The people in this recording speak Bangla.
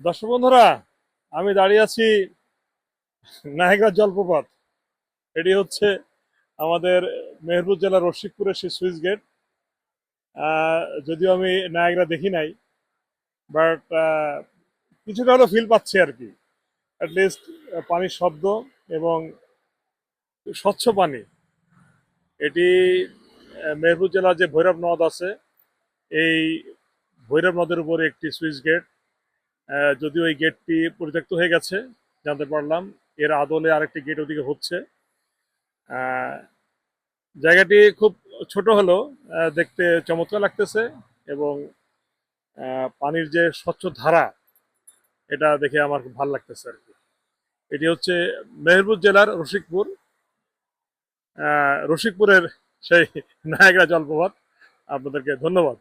দর্শক বন্ধুরা, আমি দাঁড়িয়ে আছি নায়াগ্রা জলপ্রপাত। এটি হচ্ছে আমাদের মেহেরপুর জেলার রশিকপুরের সেই সুইচ গেট। যদিও আমি নায়াগ্রা দেখি নাই, বাট কিছুটা হলেও ফিল পাচ্ছি আর কি। অ্যাটলিস্ট পানির শব্দ এবং স্বচ্ছ পানি। এটি মেহেরপুর জেলার যে ভৈরব নদ আছে, এই ভৈরব নদের উপরে একটি সুইচ গেট। যদিও এই গেটটি পরিত্যক্ত হয়ে গেছে, জানতে পারলাম। এর আদলে আরেকটি গেট ওদিকে হচ্ছে। আহ, জায়গাটি খুব ছোট হলেও দেখতে চমৎকার লাগতেছে, এবং পানির যে স্বচ্ছ ধারা, এটা দেখে আমার খুব ভালো লাগতেছে আর কি। এটি হচ্ছে মেহেরপুর জেলার রসিকপুর, রসিকপুরের সেই নায়াগ্রা জলপ্রপাত। আপনাদেরকে ধন্যবাদ।